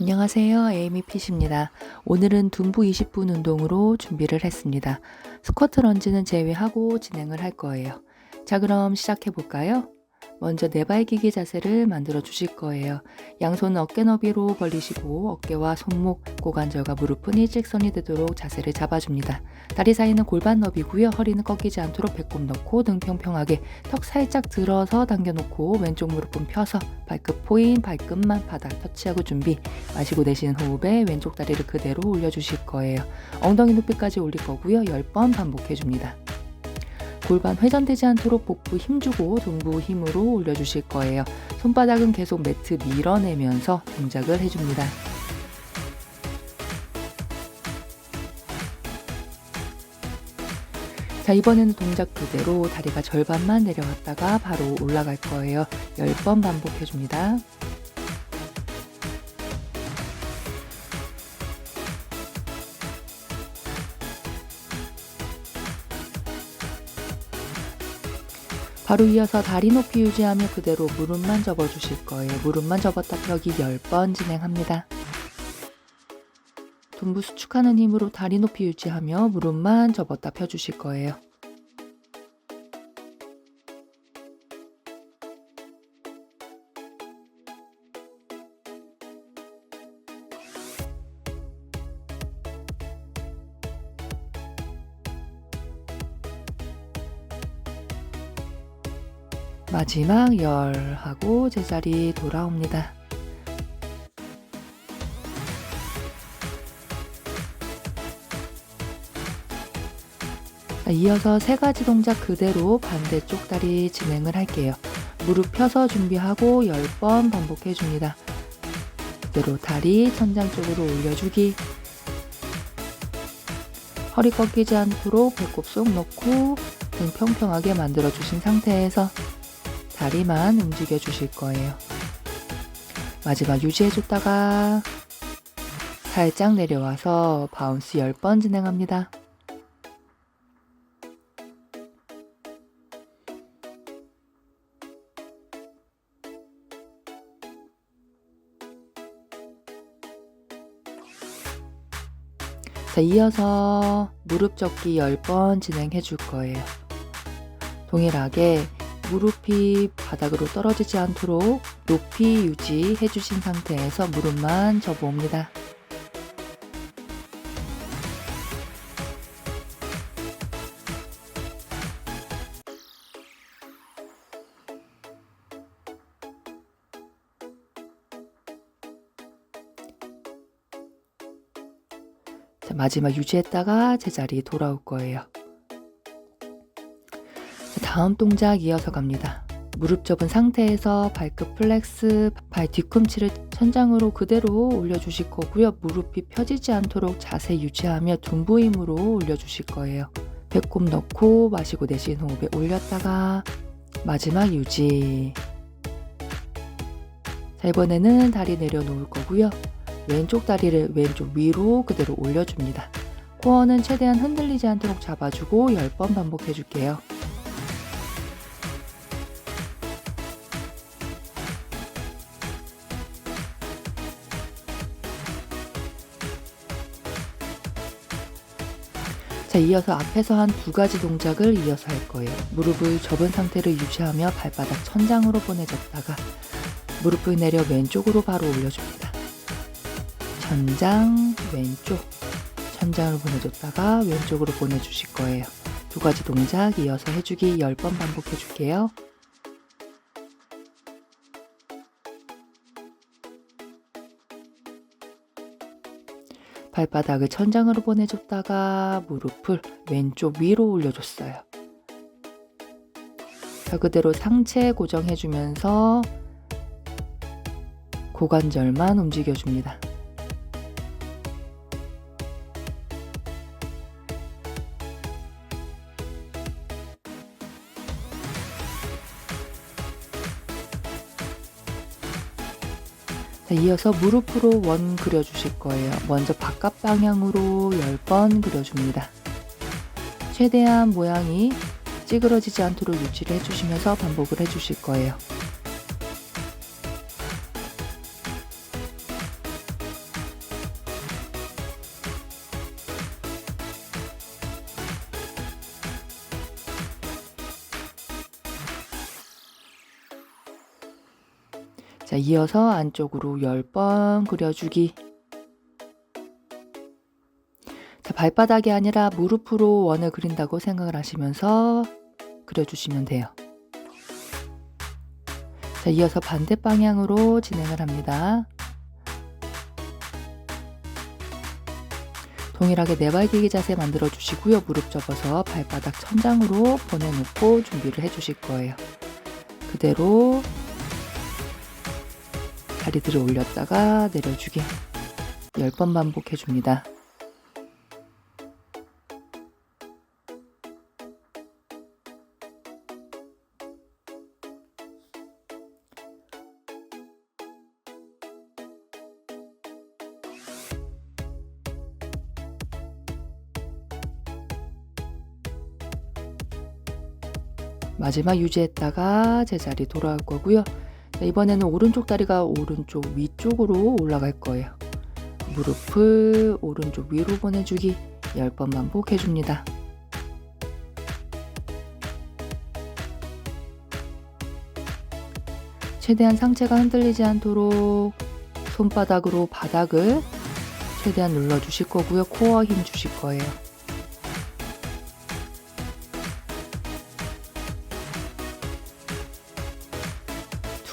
안녕하세요. 에이미핏입니다. 오늘은 둔부 20분 운동으로 준비를 했습니다. 스쿼트 런지는 제외하고 진행을 할 거예요. 자, 그럼 시작해 볼까요? 먼저 네발기기 자세를 만들어 주실 거예요. 양손은 어깨 너비로 벌리시고 어깨와 손목, 고관절과 무릎은 일직선이 되도록 자세를 잡아줍니다. 다리 사이는 골반 너비고요. 허리는 꺾이지 않도록 배꼽 넣고 등 평평하게 턱 살짝 들어서 당겨놓고 왼쪽 무릎은 펴서 발끝 포인, 발끝만 바닥 터치하고 준비. 마시고 내쉬는 호흡에 왼쪽 다리를 그대로 올려주실 거예요. 엉덩이 높이까지 올릴 거고요. 10번 반복해줍니다. 골반 회전되지 않도록 복부 힘주고 둔부 힘으로 올려주실 거예요. 손바닥은 계속 매트 밀어내면서 동작을 해줍니다. 자, 이번에는 동작 그대로 다리가 절반만 내려갔다가 바로 올라갈 거예요. 10번 반복해줍니다. 바로 이어서 다리 높이 유지하며 그대로 무릎만 접어주실 거예요. 무릎만 접었다 펴기 10번 진행합니다. 둔부 수축하는 힘으로 다리 높이 유지하며 무릎만 접었다 펴주실 거예요. 마지막 열 하고 제자리 돌아옵니다. 이어서 세 가지 동작 그대로 반대쪽 다리 진행을 할게요. 무릎 펴서 준비하고 10번 반복해 줍니다. 그대로 다리 천장 쪽으로 올려주기. 허리 꺾이지 않도록 배꼽 쏙 넣고 등 평평하게 만들어 주신 상태에서 다리만 움직여 주실 거예요. 마지막 유지해 줬다가 살짝 내려와서 바운스 10번 진행합니다. 자, 이어서 무릎 접기 10번 진행해 줄 거예요. 동일하게 무릎이 바닥으로 떨어지지 않도록 높이 유지해 주신 상태에서 무릎만 접어옵니다. 자, 마지막 유지했다가 제자리 돌아올 거예요. 다음 동작 이어서 갑니다. 무릎 접은 상태에서 발끝 플렉스, 발 뒤꿈치를 천장으로 그대로 올려주실 거고요. 무릎이 펴지지 않도록 자세 유지하며 둔부 힘으로 올려주실 거예요. 배꼽 넣고 마시고 내쉬는 호흡에 올렸다가 마지막 유지. 자, 이번에는 다리 내려놓을 거고요. 왼쪽 다리를 왼쪽 위로 그대로 올려줍니다. 코어는 최대한 흔들리지 않도록 잡아주고 10번 반복해 줄게요. 자, 이어서 앞에서 한 두 가지 동작을 이어서 할 거예요. 무릎을 접은 상태를 유지하며 발바닥 천장으로 보내줬다가 무릎을 내려 왼쪽으로 바로 올려줍니다. 천장, 왼쪽, 천장을 보내줬다가 왼쪽으로 보내주실 거예요. 두 가지 동작 이어서 해주기 10번 반복해 줄게요. 발바닥을 천장으로 보내줬다가 무릎을 왼쪽 위로 올려줬어요. 자, 그대로 상체 고정해주면서 고관절만 움직여줍니다. 자, 이어서 무릎으로 원 그려주실 거예요. 먼저 바깥 방향으로 10번 그려줍니다. 최대한 모양이 찌그러지지 않도록 유지를 해주시면서 반복을 해주실 거예요. 자, 이어서 안쪽으로 10번 그려주기. 자, 발바닥이 아니라 무릎으로 원을 그린다고 생각을 하시면서 그려주시면 돼요. 자, 이어서 반대 방향으로 진행을 합니다. 동일하게 네발기기 자세 만들어 주시고요. 무릎 접어서 발바닥 천장으로 보내놓고 준비를 해 주실 거예요. 그대로 다리 들어 올렸다가 내려주기 10번 반복해 줍니다. 마지막 유지했다가 제자리 돌아올 거고요. 자, 이번에는 오른쪽 다리가 오른쪽 위쪽으로 올라갈 거예요. 무릎을 오른쪽 위로 보내주기 10번 반복해 줍니다. 최대한 상체가 흔들리지 않도록 손바닥으로 바닥을 최대한 눌러주실 거고요. 코어 힘 주실 거예요.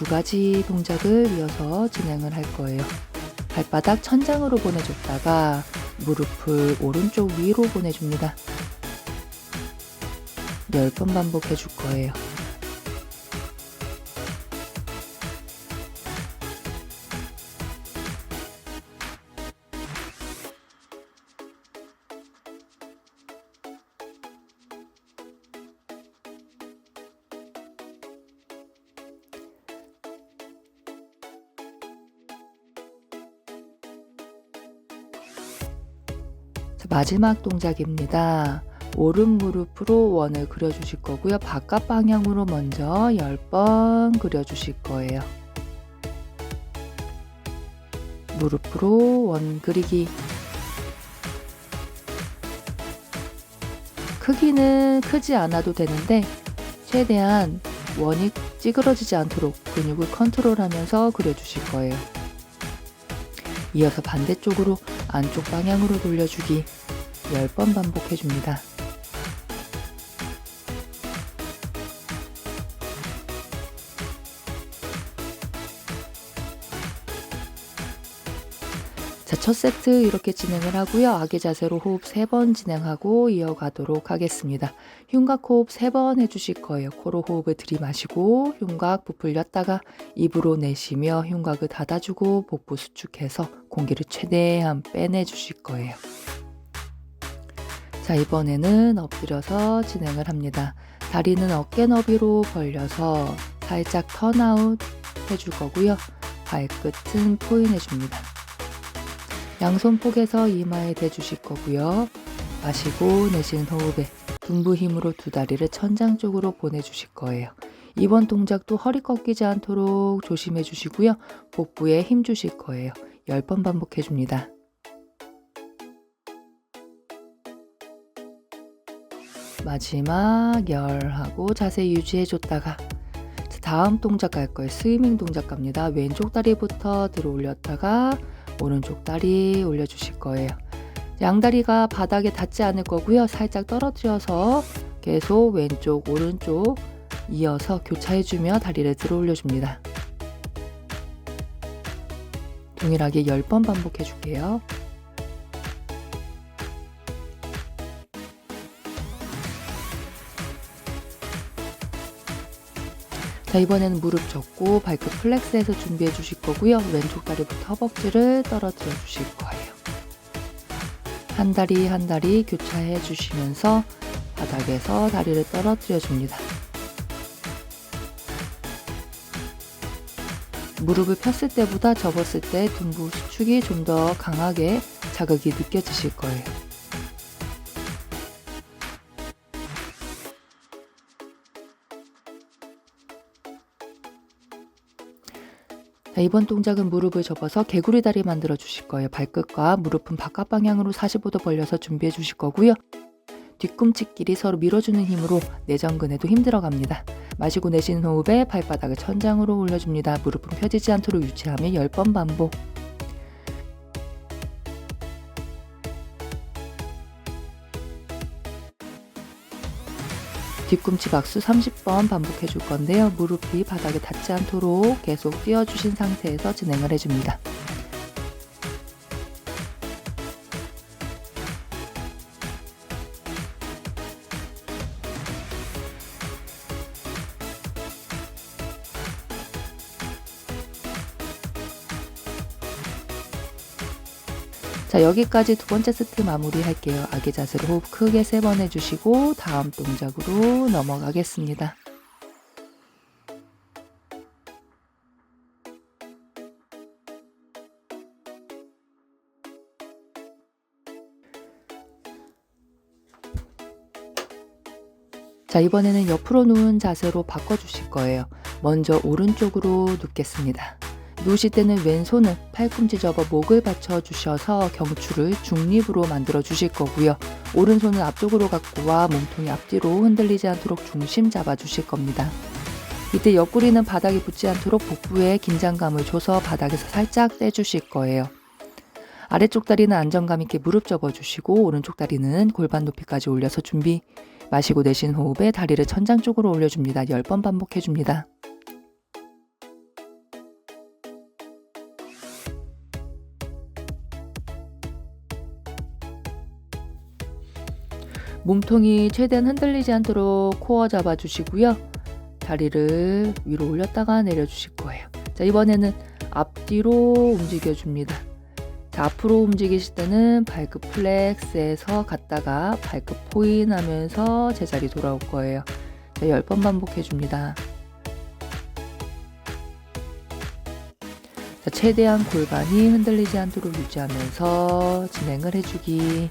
두 가지 동작을 이어서 진행을 할 거예요. 발바닥 천장으로 보내줬다가 무릎을 오른쪽 위로 보내줍니다. 10번 반복해 줄 거예요. 자, 마지막 동작입니다. 오른 무릎으로 원을 그려주실 거고요. 바깥 방향으로 먼저 10번 그려주실 거예요. 무릎으로 원 그리기. 크기는 크지 않아도 되는데 최대한 원이 찌그러지지 않도록 근육을 컨트롤하면서 그려주실 거예요. 이어서 반대쪽으로 안쪽 방향으로 돌려주기 10번 반복해줍니다. 자, 첫 세트 이렇게 진행을 하고요. 아기 자세로 호흡 3번 진행하고 이어가도록 하겠습니다. 흉곽 호흡 3번 해주실 거예요. 코로 호흡을 들이마시고 흉곽 부풀렸다가 입으로 내쉬며 흉곽을 닫아주고 복부 수축해서 공기를 최대한 빼내주실 거예요. 자, 이번에는 엎드려서 진행을 합니다. 다리는 어깨 너비로 벌려서 살짝 턴아웃 해줄 거고요. 발끝은 포인해줍니다. 양손 포개서 이마에 대주실 거고요. 마시고 내쉬는 호흡에 둔부 힘으로 두 다리를 천장 쪽으로 보내주실 거예요. 이번 동작도 허리 꺾이지 않도록 조심해 주시고요. 복부에 힘 주실 거예요. 10번 반복해 줍니다. 마지막 열하고 자세 유지해 줬다가 다음 동작 갈 거예요. 스위밍 동작 갑니다. 왼쪽 다리부터 들어 올렸다가 오른쪽 다리 올려주실 거예요. 양다리가 바닥에 닿지 않을 거고요. 살짝 떨어뜨려서 계속 왼쪽 오른쪽 이어서 교차해주며 다리를 들어 올려줍니다. 동일하게 10번 반복해 줄게요. 자, 이번에는 무릎 접고 발끝 플렉스해서 준비해 주실 거고요. 왼쪽 다리부터 허벅지를 떨어뜨려 주실 거예요. 한 다리 한 다리 교차해 주시면서 바닥에서 다리를 떨어뜨려 줍니다. 무릎을 폈을 때보다 접었을 때 둔부 수축이 좀 더 강하게 자극이 느껴지실 거예요. 자, 이번 동작은 무릎을 접어서 개구리 다리 만들어 주실 거예요. 발끝과 무릎은 바깥 방향으로 45도 벌려서 준비해 주실 거고요. 뒤꿈치끼리 서로 밀어주는 힘으로 내전근에도 힘들어갑니다. 마시고 내쉬는 호흡에 발바닥을 천장으로 올려줍니다. 무릎은 펴지지 않도록 유지하며 10번 반복. 뒤꿈치 박수 30번 반복해 줄 건데요. 무릎이 바닥에 닿지 않도록 계속 띄워주신 상태에서 진행을 해줍니다. 자, 여기까지 두 번째 세트 마무리 할게요. 아기 자세로 호흡 크게 3번 해주시고 다음 동작으로 넘어가겠습니다. 자, 이번에는 옆으로 누운 자세로 바꿔주실 거예요. 먼저 오른쪽으로 눕겠습니다. 누우실 때는 왼손은 팔꿈치 접어 목을 받쳐 주셔서 경추를 중립으로 만들어 주실 거고요. 오른손은 앞쪽으로 갖고 와 몸통이 앞뒤로 흔들리지 않도록 중심 잡아 주실 겁니다. 이때 옆구리는 바닥에 붙지 않도록 복부에 긴장감을 줘서 바닥에서 살짝 떼주실 거예요. 아래쪽 다리는 안정감 있게 무릎 접어 주시고 오른쪽 다리는 골반 높이까지 올려서 준비. 마시고 내쉬는 호흡에 다리를 천장 쪽으로 올려줍니다. 10번 반복해 줍니다. 몸통이 최대한 흔들리지 않도록 코어 잡아주시고요. 다리를 위로 올렸다가 내려주실 거예요. 자, 이번에는 앞뒤로 움직여줍니다. 자, 앞으로 움직이실 때는 발끝 플렉스에서 갔다가 발끝 포인 하면서 제자리 돌아올 거예요. 자, 10번 반복해줍니다. 자, 최대한 골반이 흔들리지 않도록 유지하면서 진행을 해주기.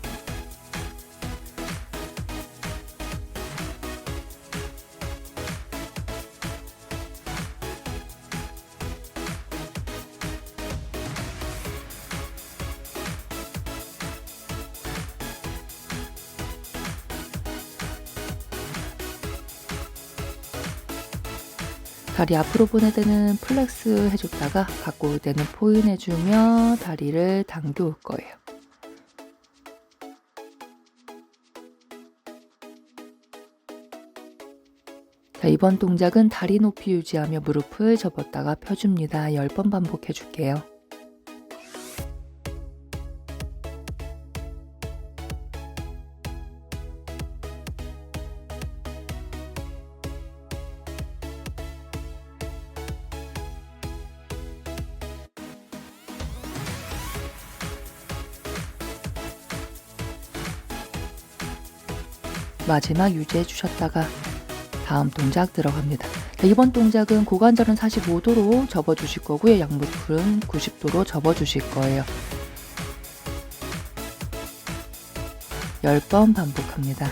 다리 앞으로 보낼 때는 플렉스 해줬다가 갖고 올 때는 포인 해주며 다리를 당겨 올 거예요. 자, 이번 동작은 다리 높이 유지하며 무릎을 접었다가 펴줍니다. 10번 반복해 줄게요. 마지막 유지해 주셨다가 다음 동작 들어갑니다. 자, 이번 동작은 고관절은 45도로 접어 주실 거고요. 양무릎은 90도로 접어 주실 거예요. 10번 반복합니다.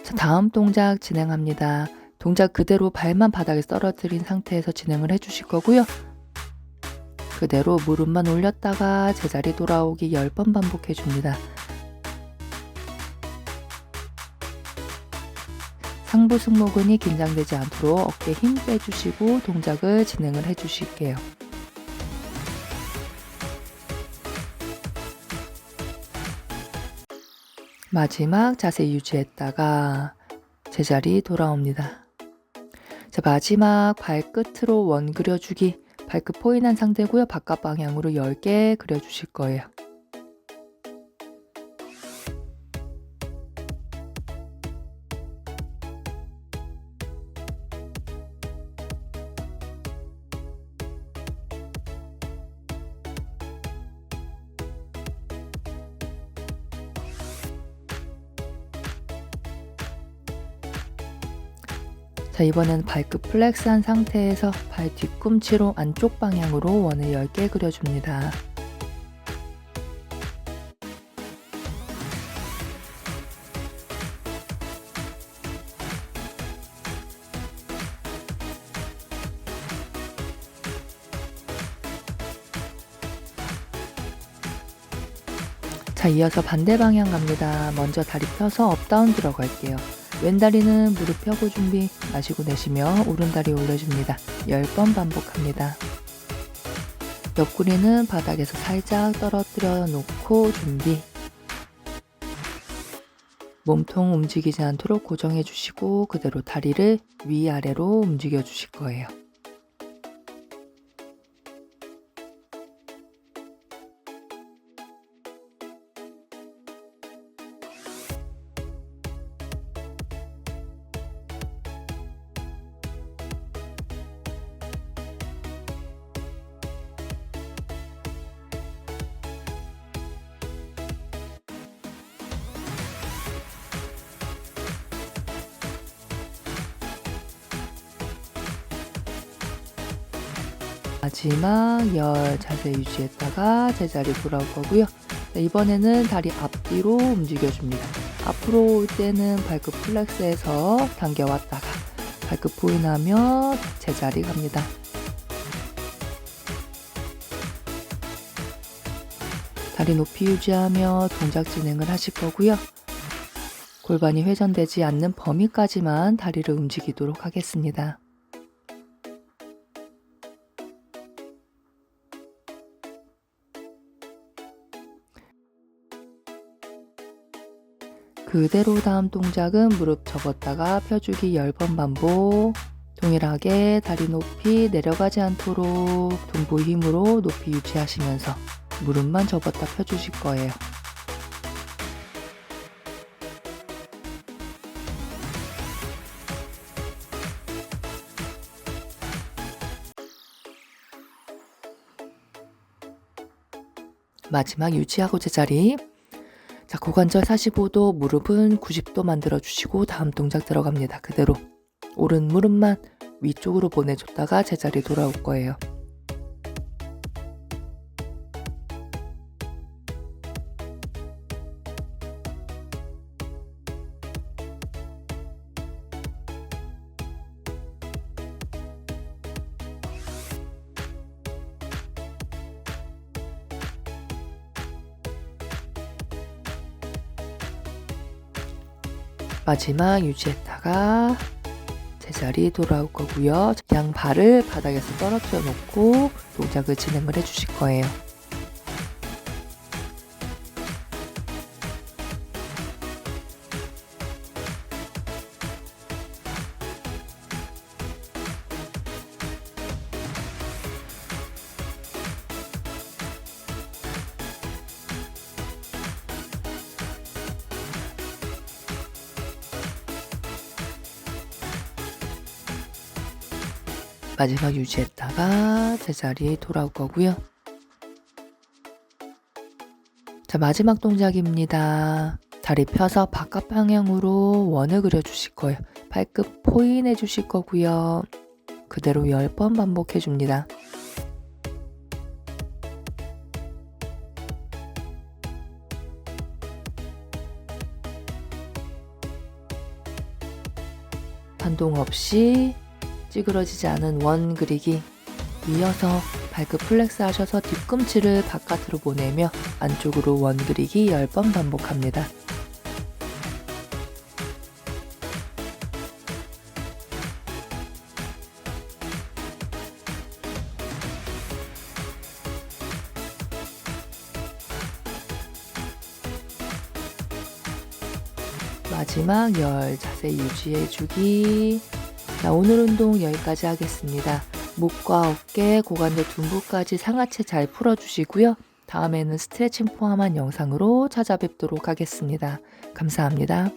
자, 다음 동작 진행합니다. 동작 그대로 발만 바닥에 떨어뜨린 상태에서 진행을 해주실 거고요. 그대로 무릎만 올렸다가 제자리 돌아오기 10번 반복해 줍니다. 상부 승모근이 긴장되지 않도록 어깨에 힘 빼주시고 동작을 진행을 해주실게요. 마지막 자세 유지했다가 제자리 돌아옵니다. 자, 마지막 발끝으로 원 그려주기. 발끝 포인한 상태고요. 바깥 방향으로 10개 그려주실 거예요. 자, 이번엔 발끝 플렉스한 상태에서 발 뒤꿈치로 안쪽 방향으로 원을 10개 그려줍니다. 자, 이어서 반대 방향 갑니다. 먼저 다리 펴서 업다운 들어갈게요. 왼다리는 무릎 펴고 준비, 마시고 내쉬며 오른다리 올려줍니다. 10번 반복합니다. 옆구리는 바닥에서 살짝 떨어뜨려 놓고 준비. 몸통 움직이지 않도록 고정해 주시고 그대로 다리를 위아래로 움직여 주실 거예요. 마지막 열 자세 유지했다가 제자리 돌아올 거고요. 자, 이번에는 다리 앞뒤로 움직여줍니다. 앞으로 올 때는 발끝 플렉스해서 당겨왔다가 발끝 포인하며 제자리 갑니다. 다리 높이 유지하며 동작 진행을 하실 거고요. 골반이 회전되지 않는 범위까지만 다리를 움직이도록 하겠습니다. 그대로 다음 동작은 무릎 접었다가 펴주기 10번 반복. 동일하게 다리 높이 내려가지 않도록 둔부 힘으로 높이 유지하시면서 무릎만 접었다 펴주실 거예요. 마지막 유지하고 제자리. 자, 고관절 45도, 무릎은 90도 만들어 주시고 다음 동작 들어갑니다. 그대로 오른 무릎만 위쪽으로 보내줬다가 제자리 돌아올 거예요. 마지막 유지했다가 제자리 돌아올 거고요. 양 발을 바닥에서 떨어뜨려 놓고 동작을 진행을 해 주실 거예요. 마지막 유지했다가 제자리 돌아올 거고요. 자, 마지막 동작입니다. 다리 펴서 바깥 방향으로 원을 그려 주실 거예요. 발끝 포인해 주실 거고요. 그대로 10번 반복해 줍니다. 반동 없이 찌그러지지 않은 원 그리기. 이어서 발끝 플렉스 하셔서 뒤꿈치를 바깥으로 보내며 안쪽으로 원 그리기 10번 반복합니다. 마지막 열 자세 유지해주기. 자, 오늘 운동 여기까지 하겠습니다. 목과 어깨, 고관절 둔부까지 상하체 잘 풀어주시고요. 다음에는 스트레칭 포함한 영상으로 찾아뵙도록 하겠습니다. 감사합니다.